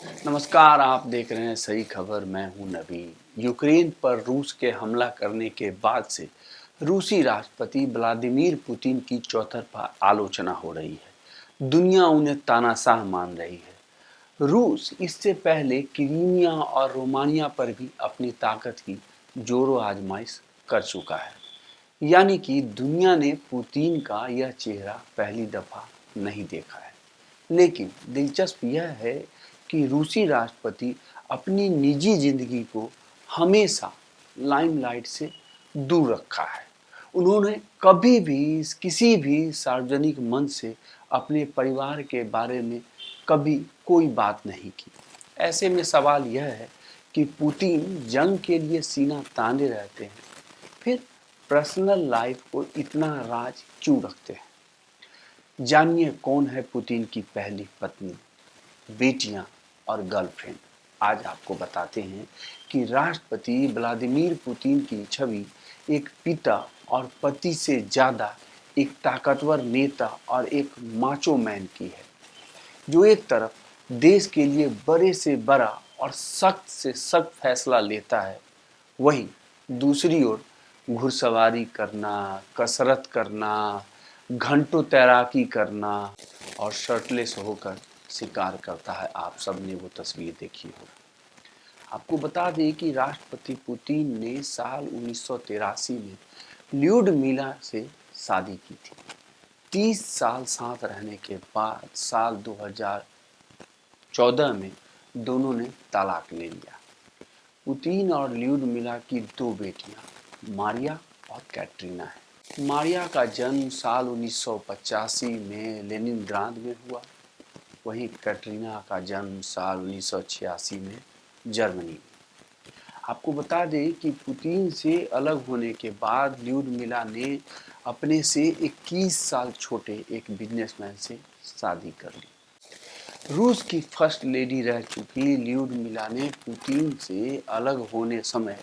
नमस्कार, आप देख रहे हैं सही खबर। मैं हूं नवीन। यूक्रेन पर रूस के हमला करने के बाद से रूसी राष्ट्रपति व्लादिमीर पुतिन की चौतरफा आलोचना हो रही है। दुनिया उन्हें तानाशाह मान रही है। रूस इससे पहले क्रीमिया और रोमानिया पर भी अपनी ताकत की जोरों आजमाइश कर चुका है। यानी कि दुनिया ने पुतिन का यह चेहरा पहली दफा नहीं देखा है। लेकिन दिलचस्प यह है कि रूसी राष्ट्रपति अपनी निजी जिंदगी को हमेशा लाइमलाइट से दूर रखा है। उन्होंने कभी भी किसी भी सार्वजनिक मंच से अपने परिवार के बारे में कभी कोई बात नहीं की। ऐसे में सवाल यह है कि पुतिन जंग के लिए सीना ताने रहते हैं, फिर पर्सनल लाइफ को इतना राज क्यों रखते हैं। जानिए कौन है पुतिन की पहली पत्नी, बेटियां और गर्लफ्रेंड। आज आपको बताते हैं कि राष्ट्रपति व्लादिमीर पुतिन की छवि एक पिता और पति से ज्यादा एक ताकतवर नेता और एक माचो मैन की है, जो एक तरफ देश के लिए बड़े से बड़ा और सख्त से सख्त फैसला लेता है, वहीं दूसरी ओर घुड़सवारी करना, कसरत करना, घंटों तैराकी करना और शर्टलेस होकर शिकार करता है। आप सबने वो तस्वीर देखी हो। आपको बता दें कि राष्ट्रपति पुतिन ने साल 1983 में ल्यूडमिला से शादी की थी। 30 साल साथ रहने के बाद साल 2014 में दोनों ने तलाक ले लिया। पुतिन और ल्यूडमिला की दो बेटियां मारिया और कैटरीना है। मारिया का जन्म साल 1985 में लेनिनग्राद में हुआ, वहीं कैटरीना का जन्म साल 1986 में जर्मनी में। आपको बता दें कि पुतिन से अलग होने के बाद ल्यूडमिला ने अपने से 21 साल छोटे एक बिजनेसमैन से शादी कर ली। रूस की फर्स्ट लेडी रह चुकी ल्यूडमिला ने पुतिन से अलग होने समय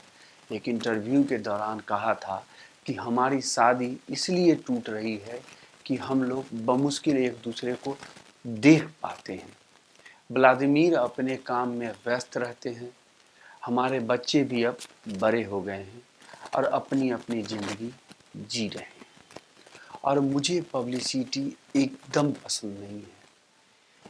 एक इंटरव्यू के दौरान कहा था कि हमारी शादी इसलिए टूट रही है कि हम लोग बमुश्किल एक दूसरे को देख पाते हैं। व्लादिमीर अपने काम में व्यस्त रहते हैं, हमारे बच्चे भी अब बड़े हो गए हैं और अपनी अपनी ज़िंदगी जी रहे हैं, और मुझे पब्लिसिटी एकदम पसंद नहीं है।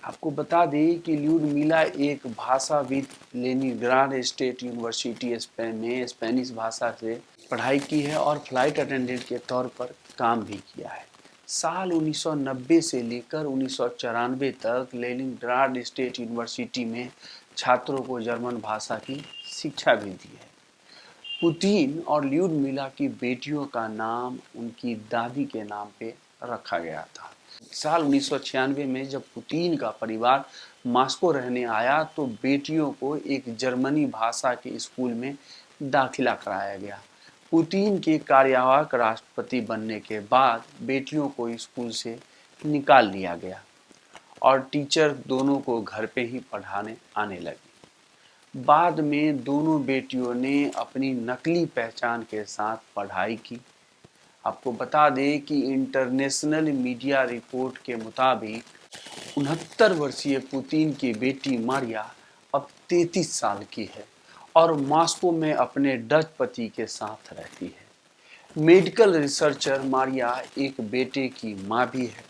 आपको बता दें कि ल्यूडमिला एक भाषाविद, लेनिनग्राड स्टेट यूनिवर्सिटी स्पेन में स्पेनिश भाषा से पढ़ाई की है और फ्लाइट अटेंडेंट के तौर पर काम भी किया है। साल 1990 से लेकर 1994 तक लेनिनग्राड स्टेट यूनिवर्सिटी में छात्रों को जर्मन भाषा की शिक्षा भी दी है। पुतिन और ल्यूडमिला की बेटियों का नाम उनकी दादी के नाम पे रखा गया था। साल 1996 में जब पुतिन का परिवार मॉस्को रहने आया तो बेटियों को एक जर्मनी भाषा के स्कूल में दाखिला कराया गया। पुतिन के कार्यवाहक राष्ट्रपति बनने के बाद बेटियों को स्कूल से निकाल लिया गया और टीचर दोनों को घर पे ही पढ़ाने आने लगे। बाद में दोनों बेटियों ने अपनी नकली पहचान के साथ पढ़ाई की। आपको बता दें कि इंटरनेशनल मीडिया रिपोर्ट के मुताबिक 69 वर्षीय पुतिन की बेटी मारिया अब 33 साल की है और मॉस्को में अपने डच पति के साथ रहती है। मेडिकल रिसर्चर मारिया एक बेटे की मां भी है।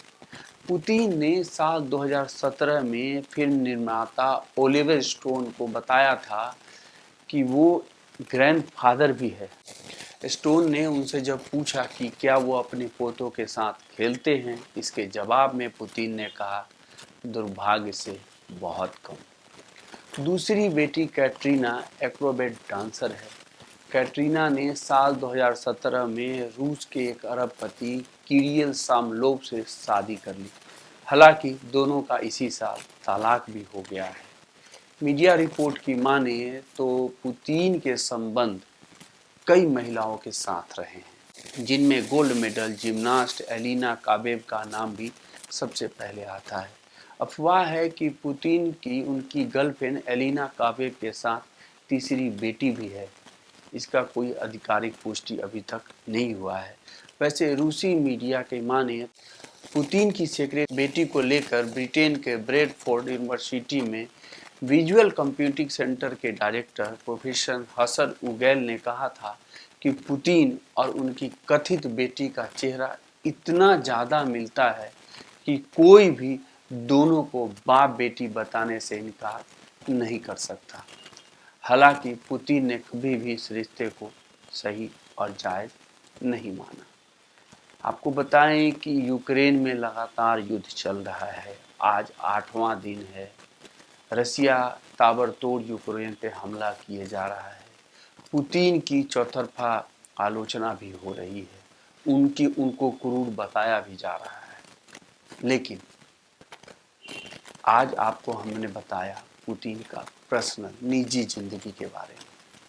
पुतिन ने साल 2017 में फिल्म निर्माता ओलिवर स्टोन को बताया था कि वो ग्रैंडफादर भी है। स्टोन ने उनसे जब पूछा कि क्या वो अपने पोतों के साथ खेलते हैं, इसके जवाब में पुतिन ने कहा, दुर्भाग्य से बहुत कम। दूसरी बेटी कैटरीना एक्रोबेट डांसर है। कैटरीना ने साल 2017 में रूस के एक अरबपति किरिल सामलोव से शादी कर ली। हालांकि दोनों का इसी साल तलाक भी हो गया है। मीडिया रिपोर्ट की माने तो पुतिन के संबंध कई महिलाओं के साथ रहे हैं, जिनमें गोल्ड मेडल जिम्नास्ट एलिना काबेव का नाम भी सबसे पहले आता है। अफवाह है कि पुतिन की उनकी गर्लफ्रेंड एलिना काबेव के साथ तीसरी बेटी भी है। इसका कोई आधिकारिक पुष्टि अभी तक नहीं हुआ है। वैसे रूसी मीडिया के माने पुतिन की सेक्रेट बेटी को लेकर ब्रिटेन के ब्रेडफोर्ड यूनिवर्सिटी में विजुअल कंप्यूटिंग सेंटर के डायरेक्टर प्रोफेसर हसन उगैल ने कहा था कि पुतिन और उनकी कथित बेटी का चेहरा इतना ज़्यादा मिलता है कि कोई भी दोनों को बाप बेटी बताने से इनकार नहीं कर सकता। हालांकि पुतिन ने कभी भी इस रिश्ते को सही और जायज़ नहीं माना। आपको बताएं कि यूक्रेन में लगातार युद्ध चल रहा है। आज 8वां दिन है। रसिया ताबड़तोड़ यूक्रेन पे हमला किए जा रहा है। पुतिन की चौतरफा आलोचना भी हो रही है। उनको क्रूर बताया भी जा रहा है। लेकिन आज आपको हमने बताया पुतिन का पर्सनल निजी जिंदगी के बारे में।